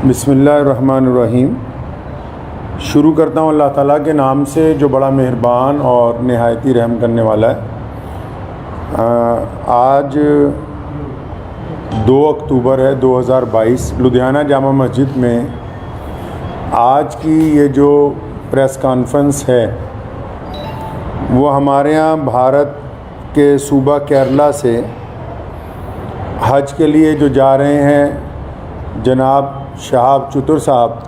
बिस्मिल्लाहिर्रहमानिर्रहीम। शुरू करता हूँ अल्लाह ताला के नाम से जो बड़ा मेहरबान और नहायती रहम करने वाला है। आज 2 अक्टूबर है 2022। लुधियाना जामा मस्जिद में आज की ये जो प्रेस कॉन्फ्रेंस है वो हमारे यहाँ भारत के सूबा केरला से हज के लिए जो जा रहे हैं जनाब शहाब चतुर साहब,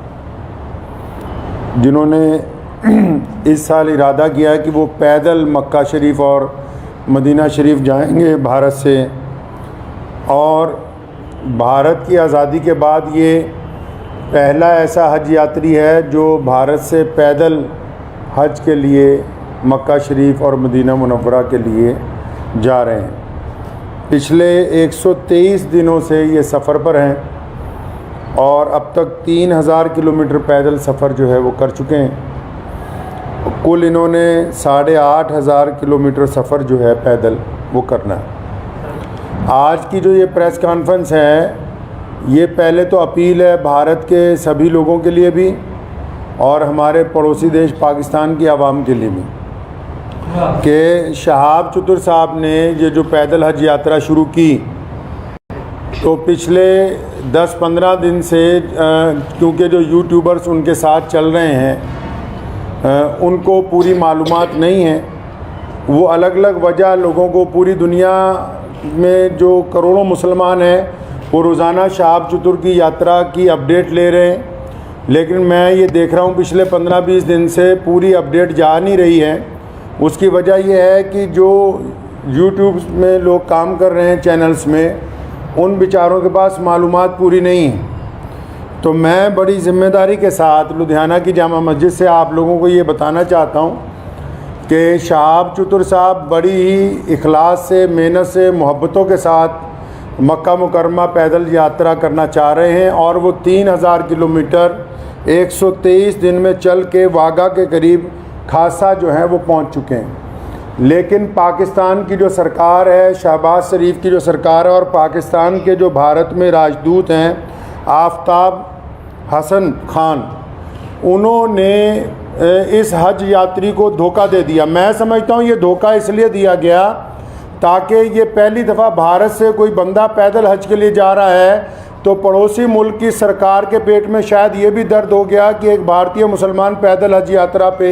जिन्होंने इस साल इरादा किया है कि वो पैदल मक्का शरीफ और मदीना शरीफ जाएंगे भारत से। और भारत की आज़ादी के बाद ये पहला ऐसा हज यात्री है जो भारत से पैदल हज के लिए मक्का शरीफ और मदीना मुनव्वरा के लिए जा रहे हैं। पिछले 123 दिनों से ये सफ़र पर हैं और अब तक 3000 किलोमीटर पैदल सफ़र जो है वो कर चुके हैं। कुल इन्होंने 8500 किलोमीटर सफ़र जो है पैदल वो करना है। आज की जो ये प्रेस कॉन्फ्रेंस है ये पहले तो अपील है भारत के सभी लोगों के लिए भी और हमारे पड़ोसी देश पाकिस्तान की आवाम के लिए भी कि शहाब चतुर साहब ने ये जो पैदल हज यात्रा शुरू की तो पिछले 10-15 दिन से क्योंकि जो यूट्यूबर्स उनके साथ चल रहे हैं उनको पूरी मालूमात नहीं है। वो अलग अलग वजह लोगों को, पूरी दुनिया में जो करोड़ों मुसलमान हैं वो रोज़ाना शहाब चतुर की यात्रा की अपडेट ले रहे हैं, लेकिन मैं ये देख रहा हूँ पिछले 15-20 दिन से पूरी अपडेट जा नहीं रही है। उसकी वजह यह है कि जो यूट्यूब में लोग काम कर रहे हैं चैनल्स में, उन बेचारों के पास मालूमात पूरी नहीं है। तो मैं बड़ी ज़िम्मेदारी के साथ लुधियाना की जामा मस्जिद से आप लोगों को ये बताना चाहता हूँ कि शहाब चतुर साहब बड़ी ही इखलास से, मेहनत से, मोहब्बतों के साथ मक्का मुकरमा पैदल यात्रा करना चाह रहे हैं और वो 3000 किलोमीटर 123 दिन में चल के वाघा के करीब खासा जो है वो पहुँच चुके हैं। लेकिन पाकिस्तान की जो सरकार है, शहबाज शरीफ की जो सरकार है और पाकिस्तान के जो भारत में राजदूत हैं आफ्ताब हसन खान, उन्होंने इस हज यात्री को धोखा दे दिया। मैं समझता हूँ ये धोखा इसलिए दिया गया ताकि ये पहली दफ़ा भारत से कोई बंदा पैदल हज के लिए जा रहा है तो पड़ोसी मुल्क की सरकार के पेट में शायद ये भी दर्द हो गया कि एक भारतीय मुसलमान पैदल हज यात्रा पे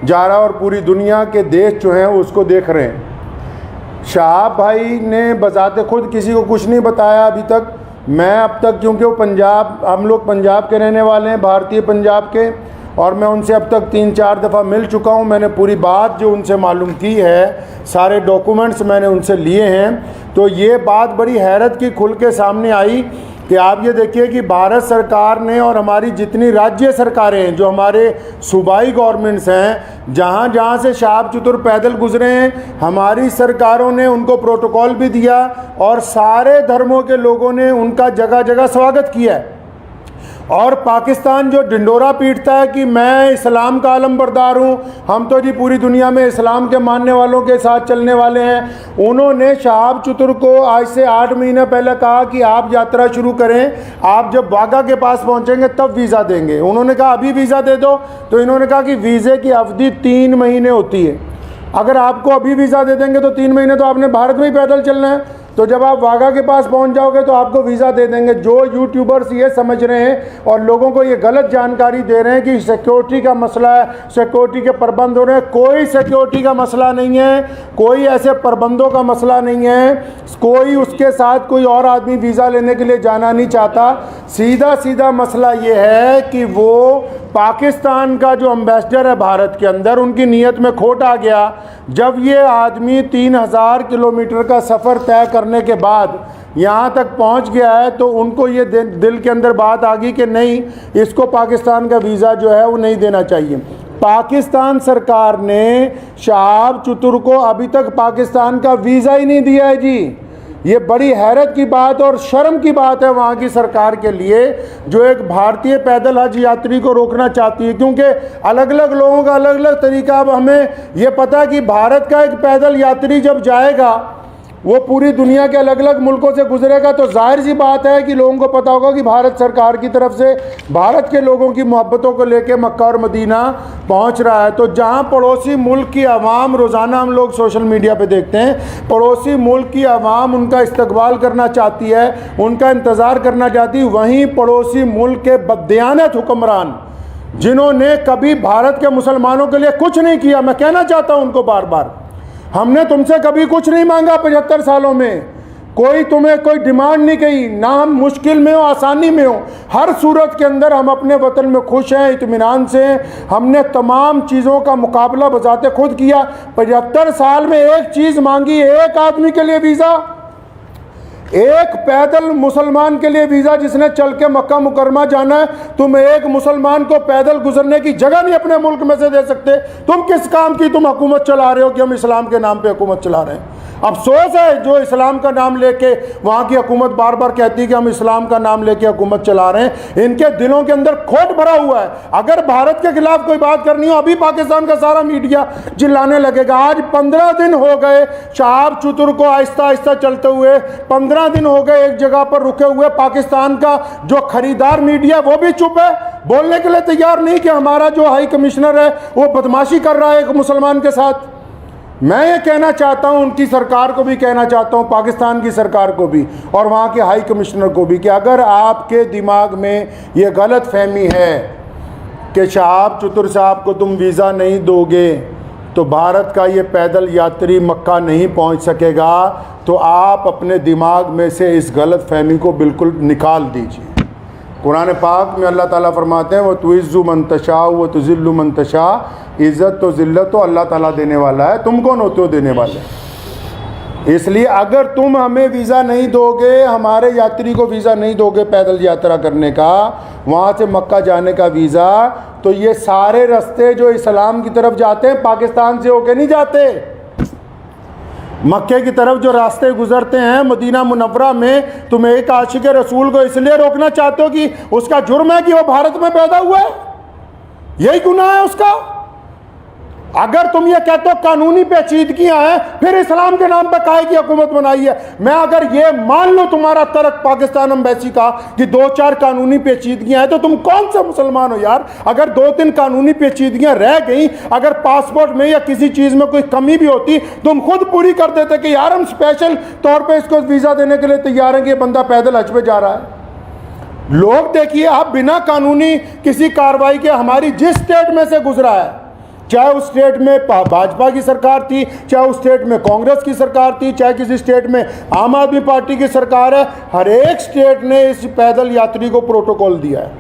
जा रहा है और पूरी दुनिया के देश जो हैं उसको देख रहे हैं। शहाब भाई ने बजाते खुद किसी को कुछ नहीं बताया अभी तक। मैं अब तक, क्योंकि वो पंजाब, हम लोग पंजाब के रहने वाले हैं, भारतीय पंजाब के, और मैं उनसे अब तक 3-4 दफ़ा मिल चुका हूँ। मैंने पूरी बात जो उनसे मालूम की है, सारे डॉक्यूमेंट्स मैंने उनसे लिए हैं। तो ये बात बड़ी हैरत की खुल के सामने आई कि आप ये देखिए कि भारत सरकार ने और हमारी जितनी राज्य सरकारें हैं, जो हमारे सूबाई गवर्नमेंट्स हैं, जहाँ जहाँ से शहाब चतुर पैदल गुजरे हैं, हमारी सरकारों ने उनको प्रोटोकॉल भी दिया और सारे धर्मों के लोगों ने उनका जगह जगह स्वागत किया है। और पाकिस्तान जो ढिंडोरा पीटता है कि मैं इस्लाम का आलमबरदार हूँ, हम तो जी पूरी दुनिया में इस्लाम के मानने वालों के साथ चलने वाले हैं, उन्होंने शहाब चतुर को आज से 8 महीने पहले कहा कि आप यात्रा शुरू करें, आप जब वाघा के पास पहुँचेंगे तब वीज़ा देंगे। उन्होंने कहा अभी वीज़ा दे दो, तो इन्होंने कहा कि वीज़े की अवधि 3 महीने होती है। अगर आपको अभी वीज़ा दे देंगे तो 3 महीने तो आपने भारत में ही पैदल चलना है, तो जब आप वाघा के पास पहुंच जाओगे तो आपको वीज़ा दे देंगे। जो यूट्यूबर्स ये समझ रहे हैं और लोगों को ये गलत जानकारी दे रहे हैं कि सिक्योरिटी का मसला है, सिक्योरिटी के प्रबंध हो रहे हैं, कोई सिक्योरिटी का मसला नहीं है, कोई ऐसे प्रबंधों का मसला नहीं है, कोई उसके साथ कोई और आदमी वीज़ा लेने के लिए जाना नहीं चाहता। सीधा सीधा मसला ये है कि वो पाकिस्तान का जो एम्बेसडर है भारत के अंदर, उनकी नीयत में खोट आ गया। जब ये आदमी 3000 किलोमीटर का सफ़र तय करने के बाद यहाँ तक पहुँच गया है तो उनको ये दिल के अंदर बात आ गई कि नहीं, इसको पाकिस्तान का वीज़ा जो है वो नहीं देना चाहिए। पाकिस्तान सरकार ने शहाब चतुर को अभी तक पाकिस्तान का वीज़ा ही नहीं दिया है जी। ये बड़ी हैरत की बात और शर्म की बात है वहाँ की सरकार के लिए, जो एक भारतीय पैदल हज यात्री को रोकना चाहती है, क्योंकि अलग अलग लोगों का अलग अलग तरीका। अब हमें ये पता कि भारत का एक पैदल यात्री जब जाएगा वो पूरी दुनिया के अलग अलग मुल्कों से गुजरेगा, तो जाहिर सी बात है कि लोगों को पता होगा कि भारत सरकार की तरफ से भारत के लोगों की मोहब्बतों को लेके मक्का और मदीना पहुंच रहा है। तो जहां पड़ोसी मुल्क की आवाम, रोज़ाना हम लोग सोशल मीडिया पे देखते हैं, पड़ोसी मुल्क की आवाम उनका इस्तकबाल करना चाहती है, उनका इंतज़ार करना चाहती है, वहीं पड़ोसी मुल्क के बददियानत हुक्मरान जिन्होंने कभी भारत के मुसलमानों के लिए कुछ नहीं किया, मैं कहना चाहता हूं उनको बार बार, हमने तुमसे कभी कुछ नहीं मांगा 75 सालों में, कोई तुम्हें कोई डिमांड नहीं की, ना हम मुश्किल में हो आसानी में हो, हर सूरत के अंदर हम अपने वतन में खुश हैं, इत्मीनान से हैं। हमने तमाम चीज़ों का मुकाबला बजाते खुद किया। 75 साल में एक चीज़ मांगी, एक आदमी के लिए वीज़ा, एक पैदल मुसलमान के लिए वीज़ा जिसने चल के मक्का मुकरमा जाना है, तुम एक मुसलमान को पैदल गुजरने की जगह नहीं अपने मुल्क में से दे सकते। तुम किस काम की तुम हुकूमत चला रहे हो कि हम इस्लाम के नाम पे हुकूमत चला रहे हैं। अफसोस है जो इस्लाम का नाम लेके वहाँ की हुकूमत बार बार कहती है कि हम इस्लाम का नाम लेके हुकूमत चला रहे हैं, इनके दिलों के अंदर खोट भरा हुआ है। अगर भारत के खिलाफ कोई बात करनी हो, अभी पाकिस्तान का सारा मीडिया चिल्लाने लगेगा। आज 15 दिन हो गए शहाब चतुर को आहिस्ता आहिस्ता चलते हुए, 15 दिन हो गए एक जगह पर रुके हुए। पाकिस्तान का जो खरीदार मीडिया वो भी चुप है, बोलने के लिए तैयार नहीं कि हमारा जो हाई कमिश्नर है वो बदमाशी कर रहा है एक मुसलमान के साथ। मैं ये कहना चाहता हूँ, उनकी सरकार को भी कहना चाहता हूँ, पाकिस्तान की सरकार को भी और वहाँ के हाई कमिश्नर को भी, कि अगर आपके दिमाग में ये गलत फहमी है कि शहाब चतुर साहब को तुम वीज़ा नहीं दोगे तो भारत का ये पैदल यात्री मक्का नहीं पहुँच सकेगा, तो आप अपने दिमाग में से इस गलत फहमी को बिल्कुल निकाल दीजिए। कुरान पाक में अल्लाह ताला फरमाते हैं, वो तुइज़्ज़ु मन तशा व तुज़िल्लु मन तशा, इज़्ज़त तो ज़िल्लत तो अल्लाह ताला देने वाला है, तुम कौन होते हो देने वाले। इसलिए अगर तुम हमें वीज़ा नहीं दोगे, हमारे यात्री को वीज़ा नहीं दोगे पैदल यात्रा करने का, वहाँ से मक्का जाने का वीज़ा, तो ये सारे रास्ते जो इस्लाम की तरफ जाते हैं पाकिस्तान से होके नहीं जाते। मक्के की तरफ जो रास्ते गुजरते हैं मदीना मुनव्वरा में, तुम एक आशिक रसूल को इसलिए रोकना चाहते हो कि उसका जुर्म है कि वो भारत में पैदा हुआ है, यही गुनाह है उसका। अगर तुम ये कहते हो कानूनी पेचीदगियां हैं, फिर इस्लाम के नाम पर काहे की हुकूमत बनाई है। मैं अगर ये मान लो तुम्हारा तर्क पाकिस्तान एम्बेसी का कि 2-4 कानूनी पेचीदगियां हैं, तो तुम कौन सा मुसलमान हो यार। अगर 2-3 कानूनी पेचीदगियां रह गई, अगर पासपोर्ट में या किसी चीज़ में कोई कमी भी होती, तुम खुद पूरी कर देते कि यार हम स्पेशल तौर पर इसको वीज़ा देने के लिए तैयार हैं कि ये बंदा पैदल हज पे जा रहा है। लोग देखिए, आप बिना कानूनी किसी कार्रवाई के हमारी जिस स्टेट में से गुजरा है, चाहे उस स्टेट में भाजपा की सरकार थी, चाहे उस स्टेट में कांग्रेस की सरकार थी, चाहे किसी स्टेट में आम आदमी पार्टी की सरकार है, हर एक स्टेट ने इस पैदल यात्री को प्रोटोकॉल दिया है,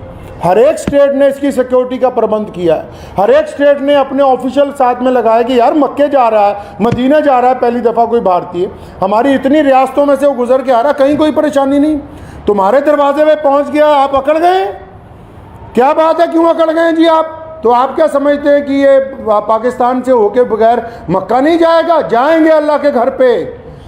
हर एक स्टेट ने इसकी सिक्योरिटी का प्रबंध किया है, हर एक स्टेट ने अपने ऑफिशियल साथ में लगाया कि यार मक्के जा रहा है, मदीना जा रहा है पहली दफ़ा कोई भारतीय, हमारी इतनी रियासतों में से वो गुजर के आ रहा, कहीं कोई परेशानी नहीं, तुम्हारे दरवाजे में पहुँच गया, आप अकड़ गए। क्या बात है, क्यों अकड़ गए जी आप? तो आप क्या समझते हैं कि ये पाकिस्तान से होके बगैर मक्का नहीं जाएगा? जाएंगे अल्लाह के घर पे।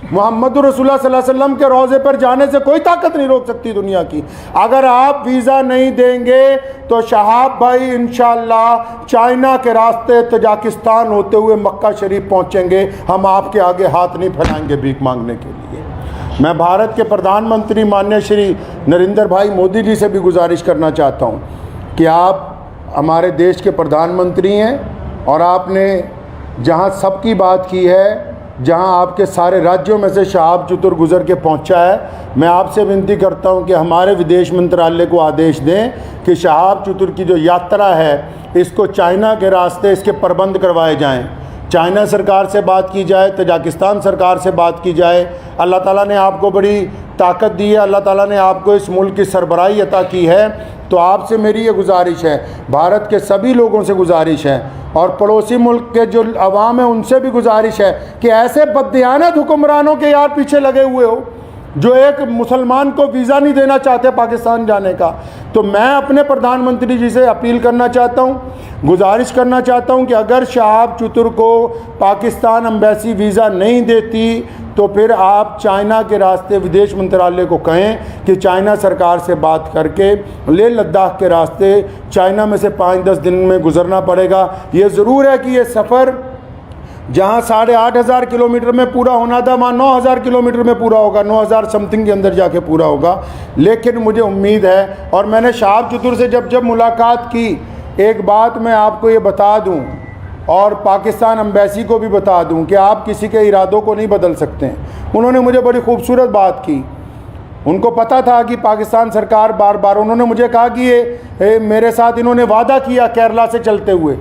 मोहम्मद रसूलुल्लाह सल्लल्लाहु अलैहि वसल्लम के रोज़े पर जाने से कोई ताकत नहीं रोक सकती दुनिया की। अगर आप वीज़ा नहीं देंगे तो शहाब भाई इंशाअल्लाह चाइना के रास्ते तजाकिस्तान होते हुए मक्का शरीफ पहुँचेंगे। हम आपके आगे हाथ नहीं फैलाएंगे भीख मांगने के लिए। मैं भारत के प्रधानमंत्री माननीय श्री नरेंद्र भाई मोदी जी से भी गुजारिश करना चाहता हूँ कि आप हमारे देश के प्रधानमंत्री हैं और आपने जहां सबकी बात की है, जहां आपके सारे राज्यों में से शहाब चतुर गुजर के पहुंचा है, मैं आपसे विनती करता हूं कि हमारे विदेश मंत्रालय को आदेश दें कि शहाब चतुर की जो यात्रा है इसको चाइना के रास्ते इसके प्रबंध करवाए जाएं। चाइना सरकार से बात की जाए, तजाकिस्तान सरकार से बात की जाए। अल्लाह ताला ने आपको बड़ी ताकत दी है, अल्लाह ताला ने आपको इस मुल्क की सरबराही अता की है, तो आपसे मेरी ये गुजारिश है, भारत के सभी लोगों से गुजारिश है और पड़ोसी मुल्क के जो अवाम है उनसे भी गुजारिश है कि ऐसे बददियानत हुक्मरानों के यार पीछे लगे हुए हो जो एक मुसलमान को वीज़ा नहीं देना चाहते पाकिस्तान जाने का। तो मैं अपने प्रधानमंत्री जी से अपील करना चाहता हूँ, गुजारिश करना चाहता हूँ कि अगर शहाब चतुर को पाकिस्तान एम्बेसी वीज़ा नहीं देती तो फिर आप चाइना के रास्ते विदेश मंत्रालय को कहें कि चाइना सरकार से बात करके लेह लद्दाख के रास्ते चाइना में से 5-10 दिन में गुजरना पड़ेगा। ये ज़रूर है कि ये सफ़र जहाँ 8,500 किलोमीटर में पूरा होना था वहाँ 9,000 किलोमीटर में पूरा होगा, 9,000 समथिंग के अंदर जाके पूरा होगा। लेकिन मुझे उम्मीद है, और मैंने शहाब चतुर से जब मुलाकात की, एक बात मैं आपको ये बता दूं और पाकिस्तान एम्बेसी को भी बता दूं कि आप किसी के इरादों को नहीं बदल सकते हैं। उन्होंने मुझे बड़ी खूबसूरत बात की। उनको पता था कि पाकिस्तान सरकार बार बार, उन्होंने मुझे कहा कि ये मेरे साथ इन्होंने वादा किया केरला से चलते हुए,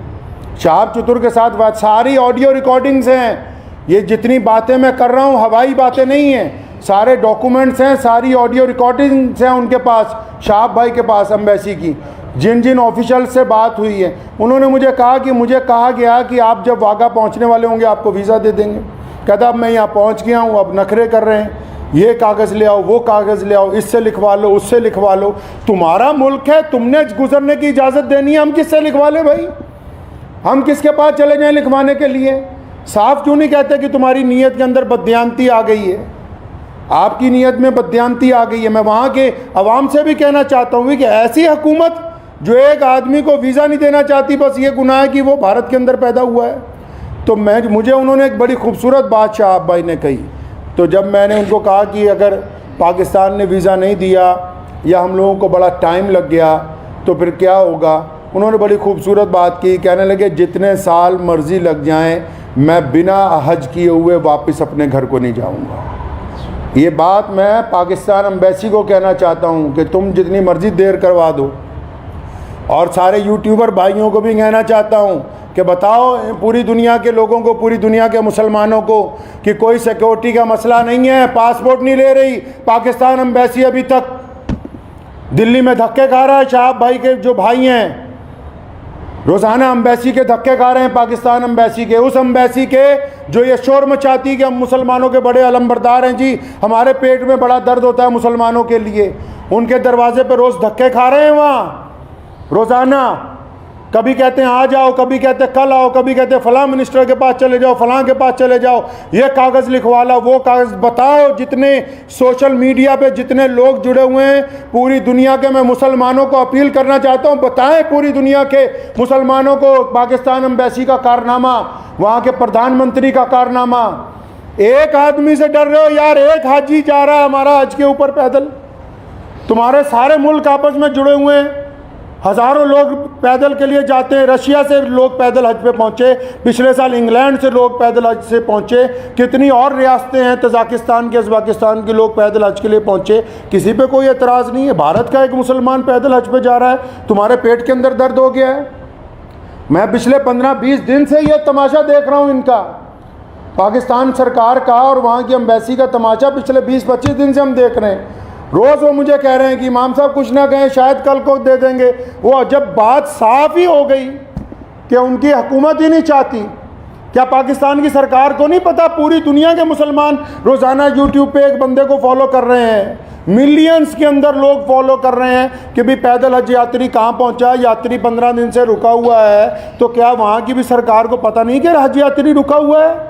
शहाब चतुर के साथ सारी ऑडियो रिकॉर्डिंग्स हैं। ये जितनी बातें मैं कर रहा हूँ हवाई बातें नहीं हैं, सारे डॉक्यूमेंट्स हैं, सारी ऑडियो रिकॉर्डिंग्स हैं उनके पास, शहाब भाई के पास एम्बेसी की, जिन जिन ऑफिशियल से बात हुई है। उन्होंने मुझे कहा कि मुझे कहा गया कि आप जब वाघा पहुँचने वाले होंगे आपको वीज़ा दे देंगे। कहता अब मैं यहाँ पहुँच गया हूँ, अब नखरे कर रहे हैं, ये कागज़ ले आओ, वो कागज़ ले आओ, इससे लिखवा लो, उससे लिखवा लो। तुम्हारा मुल्क है, तुमने गुजरने की इजाज़त देनी है, हम किससे लिखवा लें भाई? हम किसके पास चले जाएं लिखवाने के लिए? साफ क्यों नहीं कहते कि तुम्हारी नीयत के अंदर बददियानती आ गई है, आपकी नीयत में बददियानती आ गई है। मैं वहाँ के अवाम से भी कहना चाहता हूँ कि ऐसी हुकूमत जो एक आदमी को वीज़ा नहीं देना चाहती, बस ये गुनाह है कि वो भारत के अंदर पैदा हुआ है। तो मुझे उन्होंने एक बड़ी खूबसूरत बात शहाब भाई ने कही। तो जब मैंने उनको कहा कि अगर पाकिस्तान ने वीज़ा नहीं दिया या हम लोगों को बड़ा टाइम लग गया तो फिर क्या होगा, उन्होंने बड़ी खूबसूरत बात की। कहने लगे जितने साल मर्ज़ी लग जाएं, मैं बिना हज किए हुए वापस अपने घर को नहीं जाऊंगा। ये बात मैं पाकिस्तान एम्बेसी को कहना चाहता हूं कि तुम जितनी मर्ज़ी देर करवा दो। और सारे यूट्यूबर भाइयों को भी कहना चाहता हूं कि बताओ पूरी दुनिया के लोगों को, पूरी दुनिया के मुसलमानों को कि कोई सिक्योरिटी का मसला नहीं है, पासपोर्ट नहीं ले रही पाकिस्तान एम्बेसी। अभी तक दिल्ली में धक्के खा रहा है शहाब भाई के जो भाई हैं, रोज़ाना एम्बेसी के धक्के खा रहे हैं, पाकिस्तान एम्बेसी के, उस एम्बेसी के जो ये शोर मचाती कि हम मुसलमानों के बड़े अलमबरदार हैं जी, हमारे पेट में बड़ा दर्द होता है मुसलमानों के लिए। उनके दरवाजे पर रोज़ धक्के खा रहे हैं वहाँ रोज़ाना। कभी कहते हैं आ जाओ, कभी कहते हैं कल आओ, कभी कहते हैं फ़लाँ मिनिस्टर के पास चले जाओ, फ़लाँ के पास चले जाओ, ये कागज़ लिखवा लो, वो कागज़। बताओ जितने सोशल मीडिया पे जितने लोग जुड़े हुए हैं पूरी दुनिया के, मैं मुसलमानों को अपील करना चाहता हूँ, बताएं पूरी दुनिया के मुसलमानों को पाकिस्तान एम्बेसी का कारनामा, वहाँ के प्रधानमंत्री का कारनामा। एक आदमी से डर रहे हो यार, एक हाजी जा रहा है हमारा हज के ऊपर पैदल, तुम्हारे सारे मुल्क आपस में जुड़े हुए हैं, हज़ारों लोग पैदल के लिए जाते हैं। रशिया से लोग पैदल हज पे पहुँचे, पिछले साल इंग्लैंड से लोग पैदल हज से पहुँचे, कितनी और रियासतें हैं, तजाकिस्तान के, उज़्बेकिस्तान के लोग पैदल हज के लिए पहुँचे। किसी पे कोई एतराज़ नहीं है। भारत का एक मुसलमान पैदल हज पे जा रहा है, तुम्हारे पेट के अंदर दर्द हो गया है। मैं पिछले 15-20 दिन से ये तमाशा देख रहा हूँ इनका, पाकिस्तान सरकार का और वहाँ की एम्बेसी का तमाशा पिछले 20-25 दिन से हम देख रहे हैं। रोज़ वो मुझे कह रहे हैं कि इमाम साहब कुछ ना कहें, शायद कल को दे देंगे। वो जब बात साफ ही हो गई कि उनकी हुकूमत ही नहीं चाहती, क्या पाकिस्तान की सरकार को नहीं पता पूरी दुनिया के मुसलमान रोज़ाना यूट्यूब पे एक बंदे को फॉलो कर रहे हैं, मिलियंस के अंदर लोग फॉलो कर रहे हैं कि भाई पैदल हज यात्री कहाँ पहुँचा, यात्री 15 दिन से रुका हुआ है, तो क्या वहाँ की भी सरकार को पता नहीं कि हज यात्री रुका हुआ है?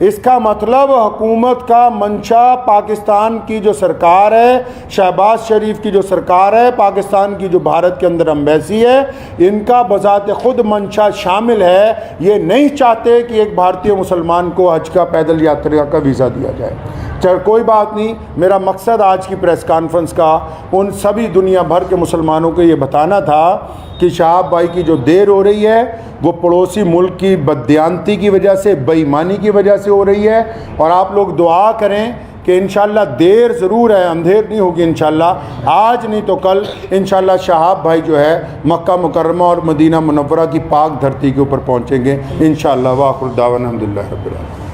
इसका मतलब हुकूमत का मंशा, पाकिस्तान की जो सरकार है, शहबाज शरीफ की जो सरकार है, पाकिस्तान की जो भारत के अंदर एम्बेसी है, इनका बज़ात ख़ुद मंशा शामिल है। ये नहीं चाहते कि एक भारतीय मुसलमान को हज का पैदल यात्रा का वीज़ा दिया जाए। चल कोई बात नहीं, मेरा मकसद आज की प्रेस कॉन्फ्रेंस का उन सभी दुनिया भर के मुसलमानों को ये बताना था कि शहाब भाई की जो देर हो रही है वो पड़ोसी मुल्क की बददियानती की वजह से, बेईमानी की वजह से हो रही है। और आप लोग दुआ करें कि इंशाल्लाह देर ज़रूर है, अंधेर नहीं होगी इंशाल्लाह, आज नहीं तो कल इंशाल्लाह शहाब भाई जो है मक्का मुकर्रमा और मदीना मुनव्वरा की पाक धरती के ऊपर पहुँचेंगे इंशाल्लाह। वाखिर दावाना अल्हम्दुलिल्लाह रब्बिल आलमीन।